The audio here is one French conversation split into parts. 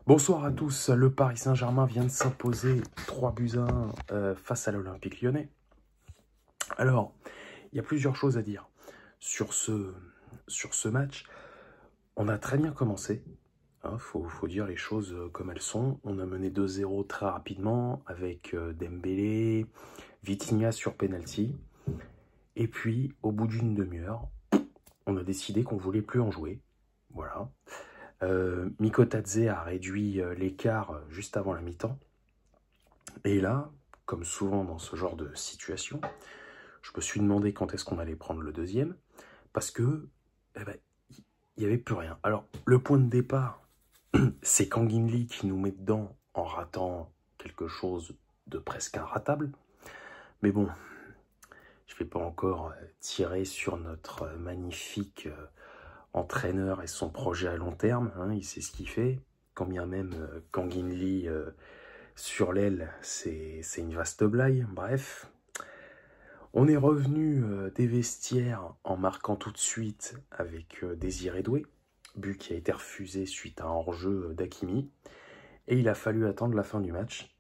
Bonsoir à tous, le Paris Saint-Germain vient de s'imposer 3-1 face à l'Olympique Lyonnais. Alors, il y a plusieurs choses à dire sur ce match. On a très bien commencé, faut dire les choses comme elles sont. On a mené 2-0 très rapidement avec Dembélé, Vitinha sur penalty. Et puis, au bout d'une demi-heure, on a décidé qu'on voulait plus en jouer. Voilà. Mikotadze a réduit l'écart juste avant la mi-temps. Et là, comme souvent dans ce genre de situation, je me suis demandé quand est-ce qu'on allait prendre le deuxième, parce que il n'y avait plus rien. Alors, le point de départ, c'est Kang In Lee qui nous met dedans en ratant quelque chose de presque inratable. Mais bon, je ne vais pas encore tirer sur notre magnifique entraîneur et son projet à long terme. Il sait ce qu'il fait. Quand bien même Kang In Lee sur l'aile, c'est une vaste blague. Bref, on est revenu des vestiaires en marquant tout de suite avec Désiré Doué, but qui a été refusé suite à un hors-jeu d'Hakimi. Et il a fallu attendre la fin du match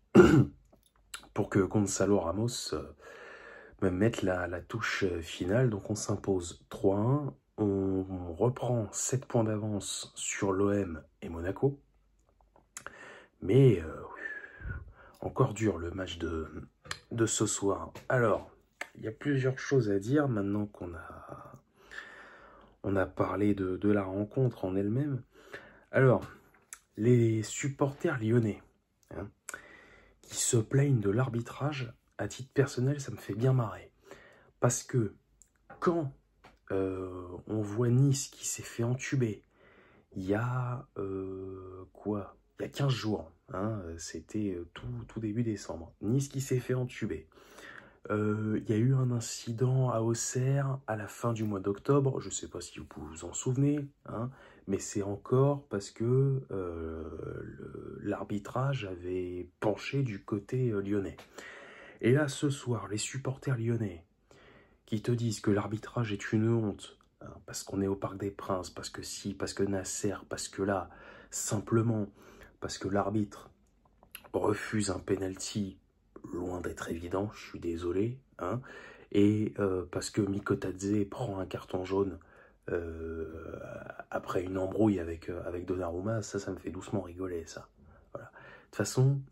pour que Gonzalo Ramos mette la touche finale. Donc on s'impose 3-1. On reprend 7 points d'avance sur l'OM et Monaco. Mais encore dur le match de ce soir. Alors, il y a plusieurs choses à dire maintenant qu'on a parlé de la rencontre en elle-même. Alors, les supporters lyonnais qui se plaignent de l'arbitrage, à titre personnel, ça me fait bien marrer. Parce que quand on voit Nice qui s'est fait entuber, il y a quoi? Il y a 15 jours, c'était tout début décembre. Nice qui s'est fait entuber. Il y a eu un incident à Auxerre à la fin du mois d'octobre, je ne sais pas si vous vous en souvenez, mais c'est encore parce que l'arbitrage avait penché du côté lyonnais. Et là, ce soir, les supporters lyonnais qui te disent que l'arbitrage est une honte, parce qu'on est au Parc des Princes, parce que si, parce que Nasser, parce que là, simplement parce que l'arbitre refuse un penalty loin d'être évident, je suis désolé, et parce que Mikotadze prend un carton jaune après une embrouille avec Donnarumma, ça me fait doucement rigoler, ça. Voilà. De toute façon,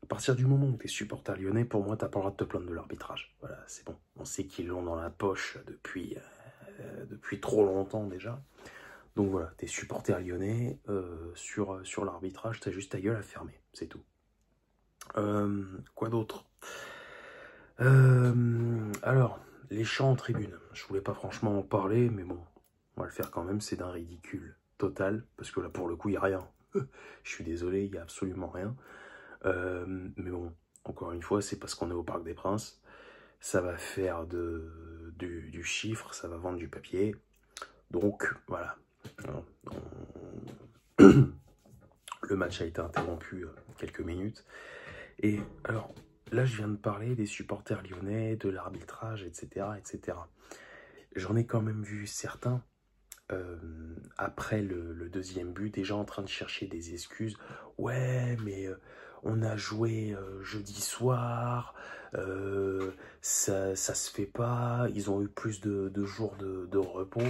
à partir du moment où tu es supporter lyonnais, pour moi, tu n'as pas le droit de te plaindre de l'arbitrage. Voilà, c'est bon. On sait qu'ils l'ont dans la poche depuis trop longtemps déjà. Donc voilà, tu es supporter lyonnais, sur l'arbitrage, tu as juste ta gueule à fermer, c'est tout. Quoi d'autre? Alors, les chants en tribune. Je voulais pas franchement en parler, mais bon, on va le faire quand même, c'est d'un ridicule total, parce que là, pour le coup, il n'y a rien. Je suis désolé, il n'y a absolument rien. Mais bon, encore une fois, c'est parce qu'on est au Parc des Princes. Ça va faire du chiffre, ça va vendre du papier. Donc, voilà. Le match a été interrompu quelques minutes. Et alors, là, je viens de parler des supporters lyonnais, de l'arbitrage, etc., etc. J'en ai quand même vu certains, après le deuxième but, déjà en train de chercher des excuses. Ouais, mais on a joué jeudi soir, ça se fait pas, ils ont eu plus de jours de repos.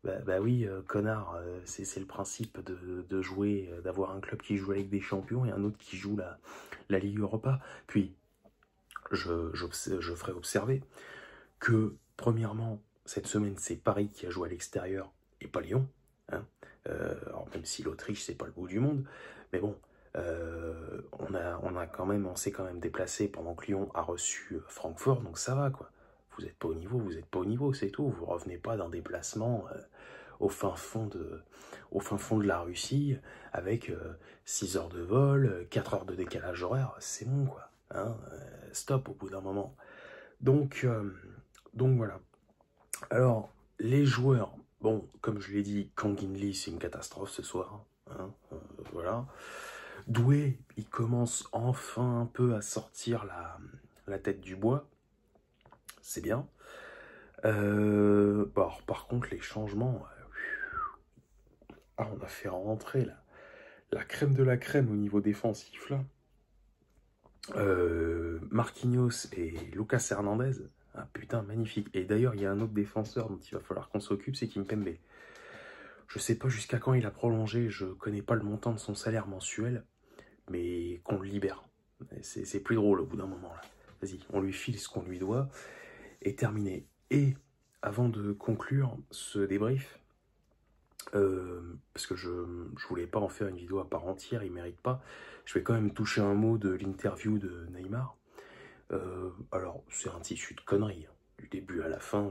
Bah oui, connard, c'est le principe de jouer, d'avoir un club qui joue la Ligue des Champions et un autre qui joue la Ligue Europa. Puis, je ferai observer que, premièrement, cette semaine, c'est Paris qui a joué à l'extérieur et pas Lyon. Alors, même si l'Autriche, c'est pas le bout du monde, mais bon, on s'est quand même déplacé pendant que Lyon a reçu Francfort, donc ça va, quoi. Vous n'êtes pas au niveau, vous n'êtes pas au niveau, c'est tout. Vous revenez pas d'un déplacement au fin fond de la Russie, avec 6 heures de vol, 4 heures de décalage horaire, c'est bon, quoi. Stop au bout d'un moment. Donc voilà. Alors, les joueurs, bon, comme je l'ai dit, Kang In Lee, c'est une catastrophe ce soir. Voilà. Doué, il commence enfin un peu à sortir la tête du bois. C'est bien. Par contre, les changements... on a fait rentrer la crème de la crème au niveau défensif, là. Marquinhos et Lucas Hernandez. Ah putain, magnifique. Et d'ailleurs, il y a un autre défenseur dont il va falloir qu'on s'occupe, c'est Kimpembe. Je sais pas jusqu'à quand il a prolongé, je connais pas le montant de son salaire mensuel, mais qu'on le libère. C'est plus drôle au bout d'un moment, là. Vas-y, on lui file ce qu'on lui doit, et terminé. Et avant de conclure ce débrief, parce que je voulais pas en faire une vidéo à part entière, il mérite pas, je vais quand même toucher un mot de l'interview de Neymar. Alors, c'est un tissu de conneries, hein. Du début à la fin,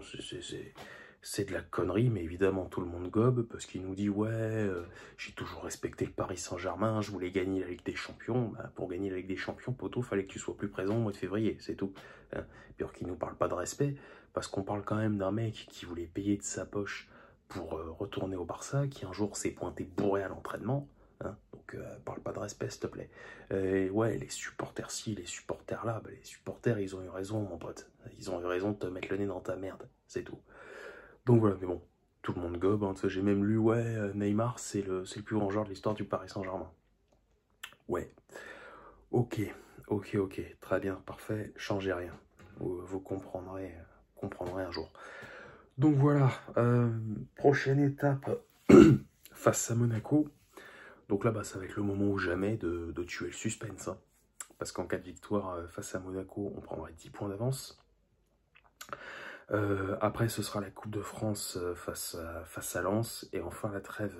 c'est de la connerie, mais évidemment tout le monde gobe, parce qu'il nous dit « Ouais, j'ai toujours respecté le Paris Saint-Germain, je voulais gagner la Ligue des Champions. » Bah, pour gagner la Ligue des Champions, poteau, fallait que tu sois plus présent au mois de février, c'est tout. Hein. Puis alors qu'il nous parle pas de respect, parce qu'on parle quand même d'un mec qui voulait payer de sa poche pour retourner au Barça, qui un jour s'est pointé bourré à l'entraînement. Hein, donc, parle pas de respect, s'il te plaît. Ouais, les supporters ci, les supporters là, bah, les supporters, ils ont eu raison, mon pote. Ils ont eu raison de te mettre le nez dans ta merde, c'est tout. Donc voilà, mais bon, tout le monde gobe. Hein, j'ai même lu, ouais, Neymar, c'est le plus grand joueur de l'histoire du Paris Saint-Germain. Ouais, ok, très bien, parfait, changez rien. Vous comprendrez un jour. Donc voilà, prochaine étape face à Monaco. Donc là, bah, ça va être le moment ou jamais de tuer le suspense. Hein. Parce qu'en cas de victoire face à Monaco, on prendrait 10 points d'avance. Après, ce sera la Coupe de France face à Lens. Et enfin, la trêve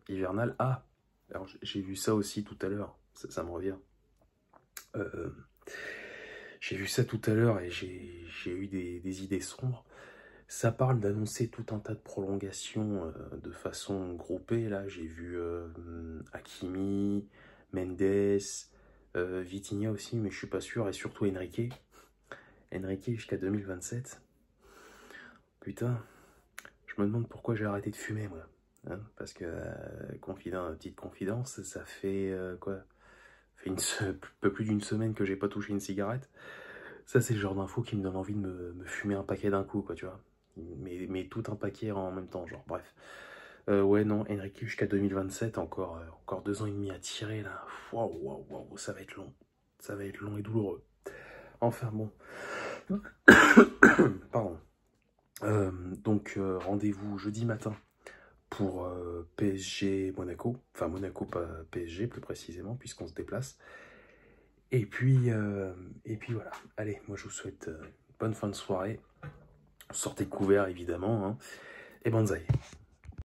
hivernale. Ah, alors j'ai vu ça aussi tout à l'heure. Ça me revient. J'ai vu ça tout à l'heure et j'ai eu des idées sombres. Ça parle d'annoncer tout un tas de prolongations de façon groupée. Là, j'ai vu Hakimi, Mendes, Vitinha aussi, mais je suis pas sûr. Et surtout Enrique. Enrique jusqu'à 2027. Putain, je me demande pourquoi j'ai arrêté de fumer, moi. Hein, parce que, petite confidence, ça fait quoi? Ça fait un peu plus d'une semaine que j'ai pas touché une cigarette. Ça, c'est le genre d'info qui me donne envie de me fumer un paquet d'un coup, quoi, tu vois. Mais tout un paquet en même temps, genre, bref. Ouais, non, Enrique jusqu'à 2027, encore 2 ans et demi à tirer, là. Waouh, ça va être long. Ça va être long et douloureux. Enfin, bon. Pardon. Donc, rendez-vous jeudi matin pour PSG Monaco. Enfin, Monaco, pas PSG, plus précisément, puisqu'on se déplace. Et puis voilà. Allez, moi, je vous souhaite bonne fin de soirée. Sortez couverts, évidemment. Hein, et bonsaï.